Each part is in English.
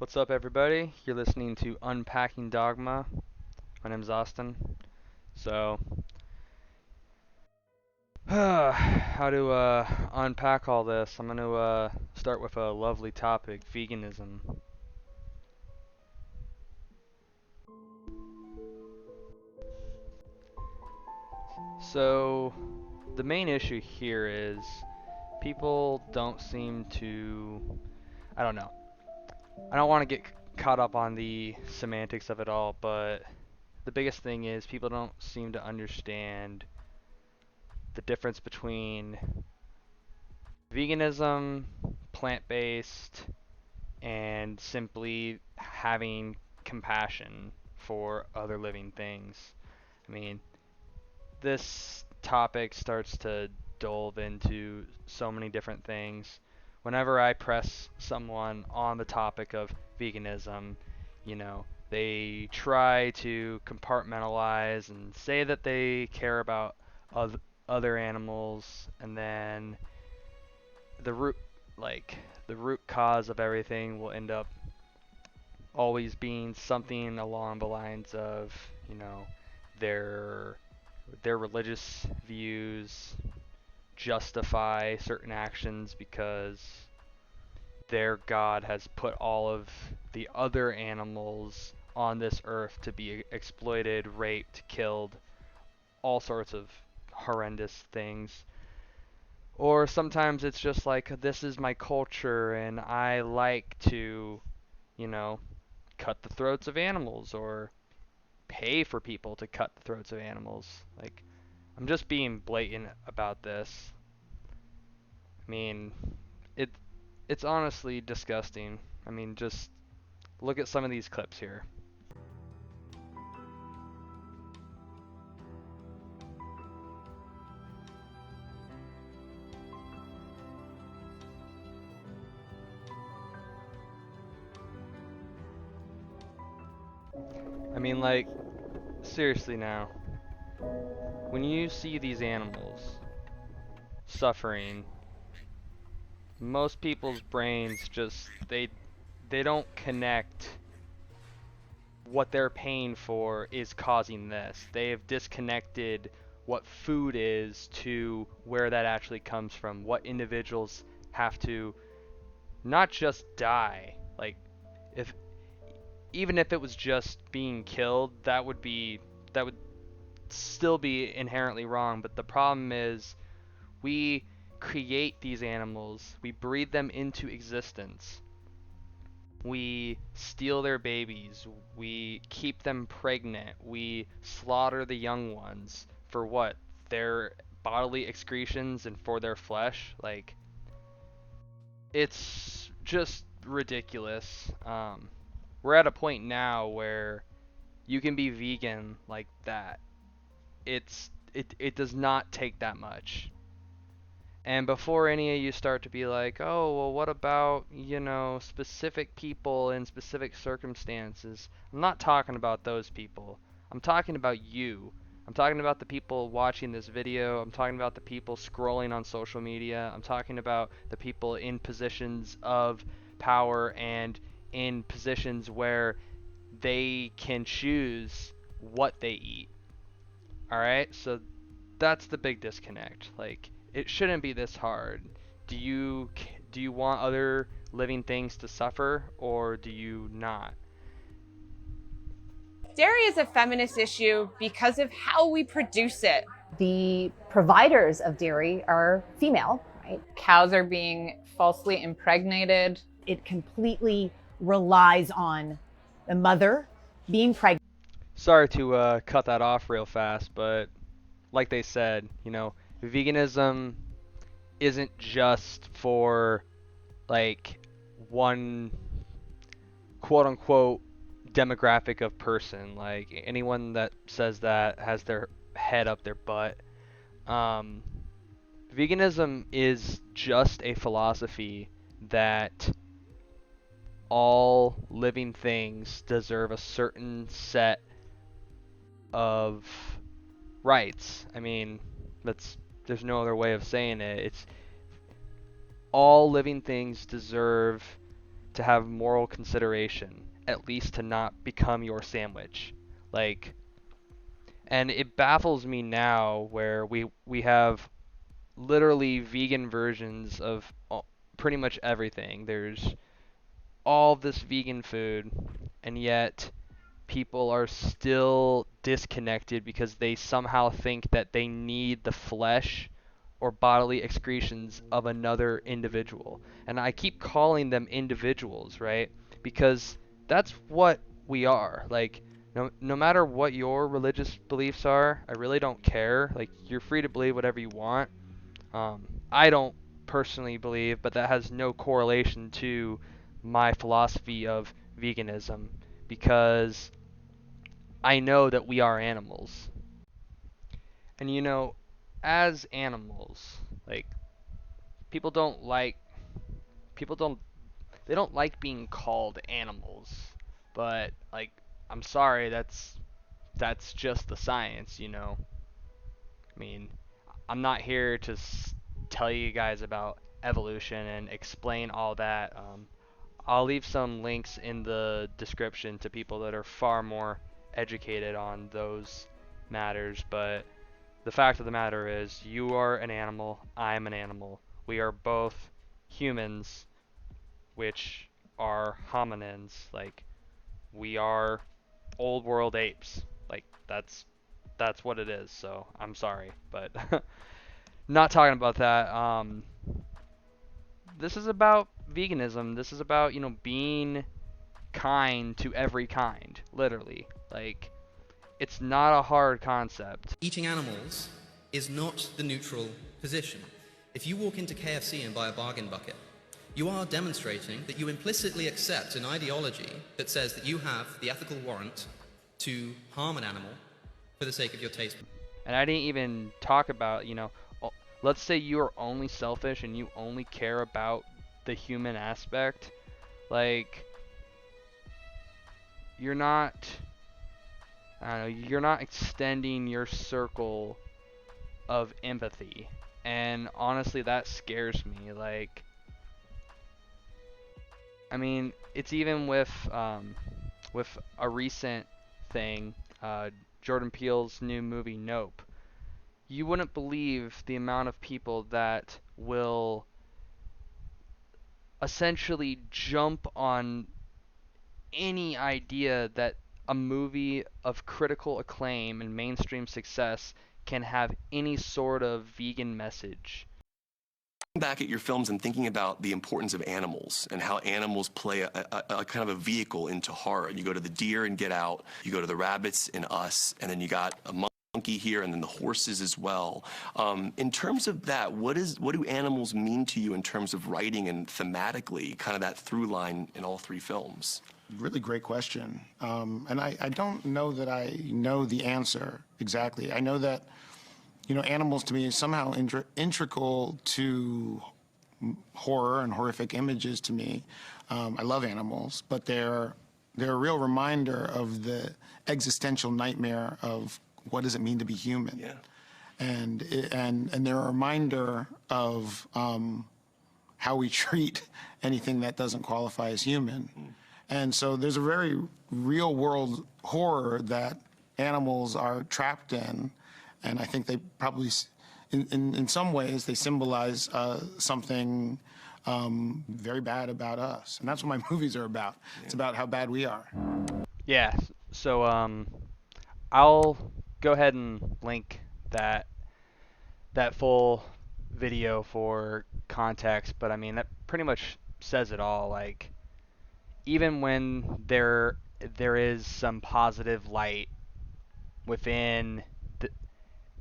What's up, everybody? You're listening to Unpacking Dogma. My name's Austin. So, how to unpack all this? I'm going to start with a lovely topic, veganism. So, the main issue here is people don't seem to, I don't know. I don't want to get caught up on the semantics of it all, but the biggest thing is people don't seem to understand the difference between veganism, plant-based, and simply having compassion for other living things. I mean, this topic starts to delve into so many different things. Whenever I press someone on the topic of veganism, they try to compartmentalize and say that they care about other animals, and then the root the root cause of everything will end up always being something along the lines of, their their religious views justify certain actions because their God has put all of the other animals on this earth to be exploited, raped, killed, all sorts of horrendous things. Or sometimes it's just like, this is my culture and I like to, you know, cut the throats of animals or pay for people to cut the throats of animals. Like, I'm just being blatant about this. I mean, it it's honestly disgusting. I mean, just look at some of these clips here. I mean, like, seriously now, when you see these animals suffering, most people's brains just they don't connect what they're paying for is causing this. They have disconnected what food is to where that actually comes from. What individuals have to not just die. Like, if even if it was just being killed, that would still be inherently wrong. But the problem is we create these animals, we breed them into existence. We steal their babies, we keep them pregnant, we slaughter the young ones for what? Their bodily excretions and for their flesh? Like, it's just ridiculous. We're at a point now where you can be vegan like that. It does not take that much. And before any of you start to be like, oh, well, what about, specific people in specific circumstances? I'm not talking about those people. I'm talking about you. I'm talking about the people watching this video. I'm talking about the people scrolling on social media. I'm talking about the people in positions of power and in positions where they can choose what they eat. All right? So that's the big disconnect. Like, it shouldn't be this hard. Do you want other living things to suffer, or do you not? Dairy is a feminist issue because of how we produce it. The providers of dairy are female, right? Cows are being falsely impregnated. It completely relies on the mother being pregnant. Sorry to cut that off real fast, but like they said, veganism isn't just for like one quote unquote demographic of person. Like, anyone that says that has their head up their butt. Um, Veganism is just a philosophy that all living things deserve a certain set of rights. I mean, there's no other way of saying it. It's all living things deserve to have moral consideration, at least to not become your sandwich. Like, and it baffles me now where we have literally vegan versions of pretty much everything. There's all this vegan food, and yet people are still disconnected because they somehow think that they need the flesh or bodily excretions of another individual. And I keep calling them individuals, right? Because that's what we are. Like, no matter what your religious beliefs are, I really don't care. Like, you're free to believe whatever you want. I don't personally believe, but that has no correlation to my philosophy of veganism because I know that we are animals. And as animals, like people don't like people don't they don't like being called animals. But like I'm sorry, that's just the science. I mean, I'm not here to tell you guys about evolution and explain all that. I'll leave some links in the description to people that are far more educated on those matters, but the fact of the matter is, you are an animal, I'm an animal. We are both humans, which are hominins. Like, we are old world apes. Like, that's what it is. So I'm sorry, but not talking about that. This is about veganism. This is about being kind to every kind, literally. Like, it's not a hard concept. Eating animals is not the neutral position. If you walk into KFC and buy a bargain bucket, you are demonstrating that you implicitly accept an ideology that says that you have the ethical warrant to harm an animal for the sake of your taste. And I didn't even talk about, let's say you are only selfish and you only care about the human aspect. Like, you're not, I don't know, you're not extending your circle of empathy. And honestly, that scares me. Like, I mean, it's even with a recent thing, Jordan Peele's new movie Nope. You wouldn't believe the amount of people that will essentially jump on any idea that a movie of critical acclaim and mainstream success can have any sort of vegan message. Back at your films and thinking about the importance of animals and how animals play a kind of a vehicle into horror. You go to the deer and Get Out, you go to the rabbits in Us, and then you got a monkey here, and then the horses as well. In terms of that, what do animals mean to you in terms of writing and thematically, kind of that through line in all three films? Really great question. And I don't know that I know the answer exactly. I know that, animals to me is somehow integral to horror and horrific images to me. I love animals, but they're a real reminder of the existential nightmare of what does it mean to be human. Yeah. And they're a reminder of how we treat anything that doesn't qualify as human. And so there's a very real world horror that animals are trapped in. And I think they probably, in some ways, they symbolize something very bad about us. And that's what my movies are about. It's about how bad we are. Yeah, so I'll go ahead and link that full video for context, but I mean that pretty much says it all. Like, even when there is some positive light within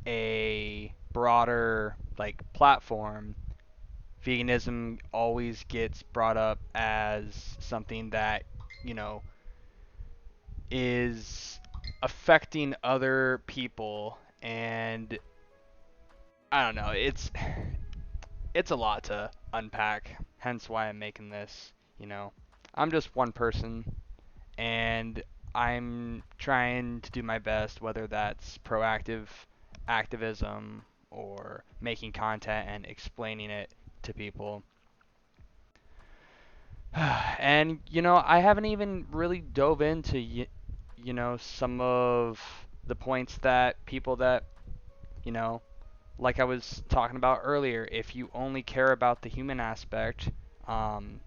a broader like platform, veganism always gets brought up as something that is affecting other people, and I don't know, it's a lot to unpack, hence why I'm making this. I'm just one person, and I'm trying to do my best, whether that's proactive activism or making content and explaining it to people. And I haven't even really dove into some of the points that people that you know like I was talking about earlier, if you only care about the human aspect, um,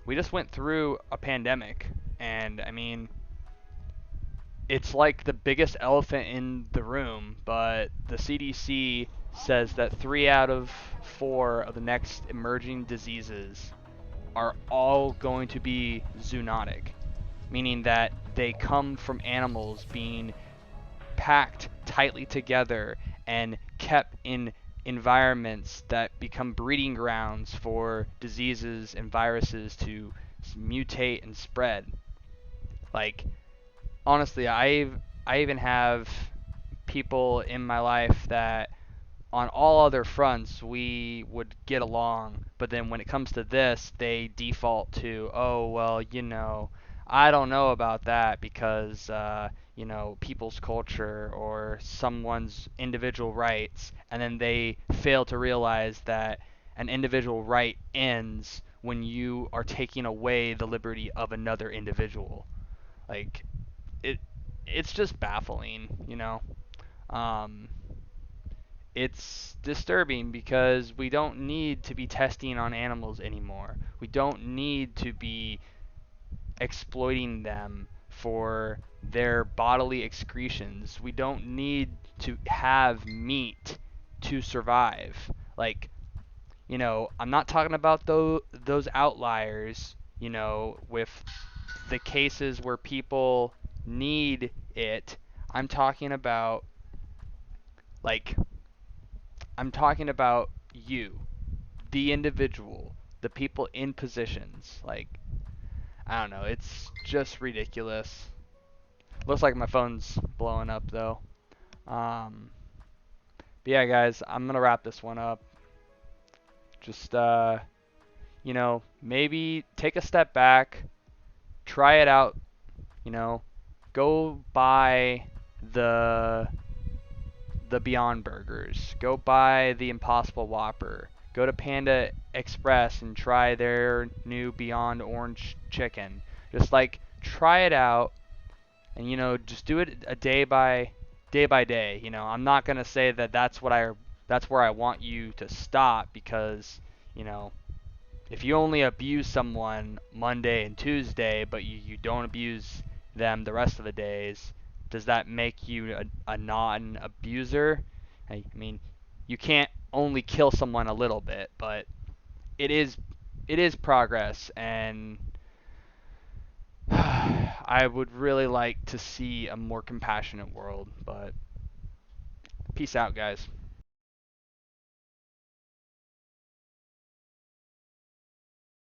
we just went through a pandemic, and I mean, it's like the biggest elephant in the room, but the CDC says that 3 out of 4 of the next emerging diseases are all going to be zoonotic, meaning that they come from animals being packed tightly together and kept in environments that become breeding grounds for diseases and viruses to mutate and spread. Like, honestly, I even have people in my life that on all other fronts we would get along, but then when it comes to this, they default to, oh well, I don't know about that because people's culture or someone's individual rights, and then they fail to realize that an individual right ends when you are taking away the liberty of another individual. Like, it it's just baffling. Um, it's disturbing because we don't need to be testing on animals anymore. We don't need to be exploiting them for their bodily excretions. We don't need to have meat to survive. Like, I'm not talking about those outliers, with the cases where people need it. I'm talking about, like, I'm talking about you, the individual, the people in positions. Like, I don't know, it's just ridiculous. Looks like my phone's blowing up though. Um, but yeah, guys, I'm gonna wrap this one up. Just maybe take a step back, try it out. You know, go buy the Beyond Burgers. Go buy the Impossible Whopper. Go to Panda Express and try their new Beyond Orange Chicken. Just like try it out, and just do it a day by day. I'm not gonna say that that's where I want you to stop, because you know if you only abuse someone Monday and Tuesday, but you don't abuse them the rest of the days, does that make you a non-abuser? I mean, you can't only kill someone a little bit, but it is progress, and I would really like to see a more compassionate world. But peace out, guys.